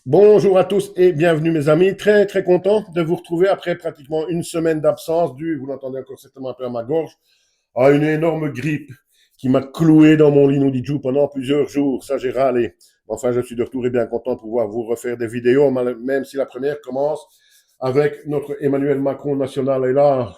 Bonjour à tous et bienvenue mes amis. Très très content de vous retrouver après pratiquement une semaine d'absence due, vous l'entendez encore certainement un peu à ma gorge, à une énorme grippe qui m'a cloué dans mon lit Joe pendant plusieurs jours. Ça j'ai râlé. Enfin je suis de retour et bien content de pouvoir vous refaire des vidéos, même si la première commence avec notre Emmanuel Macron national. Et là,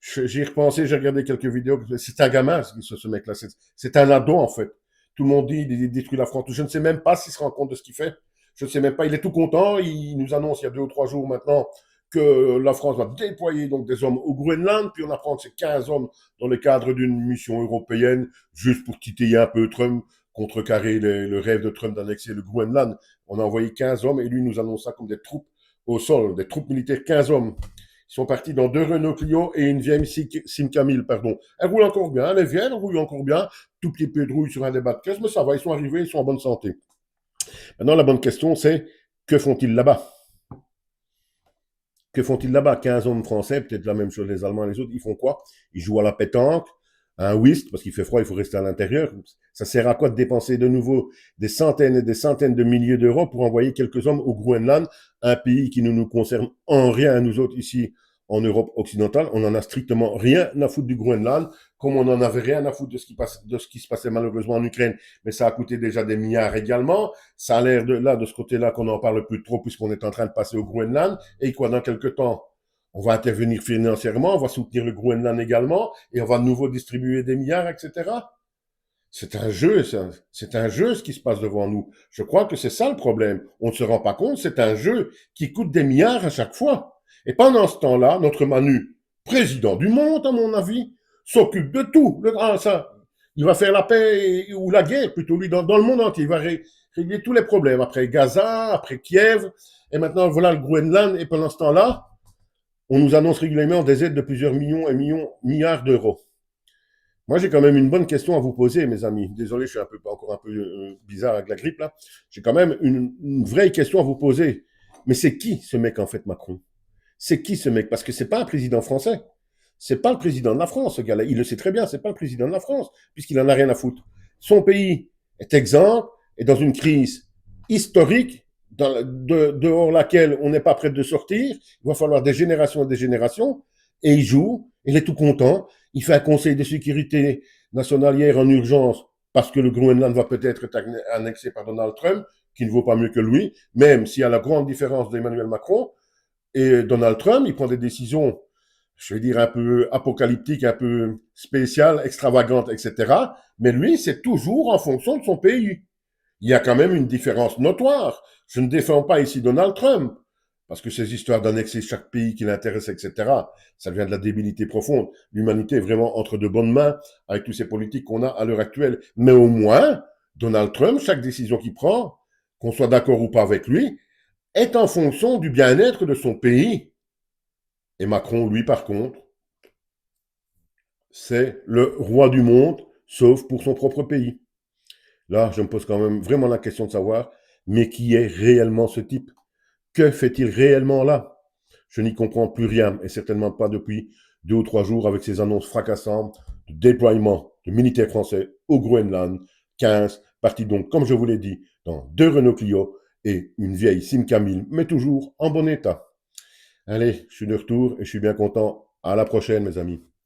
j'y ai repensé, j'ai regardé quelques vidéos. C'est un gamin ce mec-là, c'est un ado en fait. Tout le monde dit il détruit la France. Je ne sais même pas s'il se rend compte de ce qu'il fait. Je ne sais même pas. Il est tout content. Il nous annonce il y a 2 ou 3 jours maintenant que la France va déployer donc des hommes au Groenland. Puis on apprend que c'est 15 hommes dans le cadre d'une mission européenne, juste pour titiller un peu Trump, contrecarrer le rêve de Trump d'annexer le Groenland. On a envoyé 15 hommes et lui nous annonce ça comme des troupes au sol, des troupes militaires, 15 hommes. Ils sont partis dans 2 Renault Clio et une vieille Simca 1000, pardon. Elle roule encore bien, elle est vieille, elle roule encore bien. Tout petit peu de rouille sur un débat de caisse, mais ça va, ils sont arrivés, ils sont en bonne santé. Maintenant, la bonne question, c'est que font-ils là-bas? Que font-ils là-bas? 15 hommes français, peut-être la même chose les Allemands et les autres, ils font quoi? Ils jouent à la pétanque, à un whist, parce qu'il fait froid, il faut rester à l'intérieur. Ça sert à quoi de dépenser de nouveau des centaines et des centaines de milliers d'euros pour envoyer quelques hommes au Groenland, un pays qui ne nous concerne en rien à nous autres ici en Europe occidentale? On n'en a strictement rien à foutre du Groenland, comme on n'en avait rien à foutre de ce qui se passait malheureusement en Ukraine, mais ça a coûté déjà des milliards également. Ça a l'air de ce côté-là qu'on n'en parle plus trop puisqu'on est en train de passer au Groenland. Et quoi, dans quelques temps, on va intervenir financièrement, on va soutenir le Groenland également, et on va de nouveau distribuer des milliards, etc. C'est un jeu, c'est un jeu ce qui se passe devant nous. Je crois que c'est ça le problème. On ne se rend pas compte, c'est un jeu qui coûte des milliards à chaque fois. Et pendant ce temps-là, notre Manu, président du monde, à mon avis, s'occupe de tout. Il va faire la paix ou la guerre, plutôt lui, dans le monde entier. Il va régler tous les problèmes. Après Gaza, après Kiev, et maintenant, voilà le Groenland. Et pendant ce temps-là, on nous annonce régulièrement des aides de plusieurs millions et millions, milliards d'euros. Moi, j'ai quand même une bonne question à vous poser, mes amis. Désolé, je suis encore un peu bizarre avec la grippe, là. J'ai quand même une vraie question à vous poser. Mais c'est qui ce mec, en fait, Macron? C'est qui ce mec? Parce que c'est pas un président français. C'est pas le président de la France, ce gars-là. Il le sait très bien, c'est pas le président de la France, puisqu'il en a rien à foutre. Son pays est exempt, est dans une crise historique, dehors laquelle on n'est pas prêt de sortir. Il va falloir des générations et des générations. Et il joue, il est tout content. Il fait un conseil de sécurité nationale hier en urgence parce que le Groenland va peut-être être annexé par Donald Trump, qui ne vaut pas mieux que lui, même s'il y a la grande différence d'Emmanuel Macron et Donald Trump, il prend des décisions, je vais dire, un peu apocalyptiques, un peu spéciales, extravagantes, etc. Mais lui, c'est toujours en fonction de son pays. Il y a quand même une différence notoire. Je ne défends pas ici Donald Trump, parce que ces histoires d'annexer chaque pays qui l'intéresse, etc., ça vient de la débilité profonde. L'humanité est vraiment entre de bonnes mains avec tous ces politiques qu'on a à l'heure actuelle. Mais au moins, Donald Trump, chaque décision qu'il prend, qu'on soit d'accord ou pas avec lui, est en fonction du bien-être de son pays. Et Macron, lui, par contre, c'est le roi du monde, sauf pour son propre pays. Là, je me pose quand même vraiment la question de savoir, mais qui est réellement ce type? Que fait-il réellement là? Je n'y comprends plus rien, et certainement pas depuis 2 ou 3 jours avec ces annonces fracassantes de déploiement de militaires français au Groenland, 15, partis donc, comme je vous l'ai dit, dans 2 Renault Clio et une vieille Simca 1000, mais toujours en bon état. Allez, je suis de retour et je suis bien content. À la prochaine, mes amis.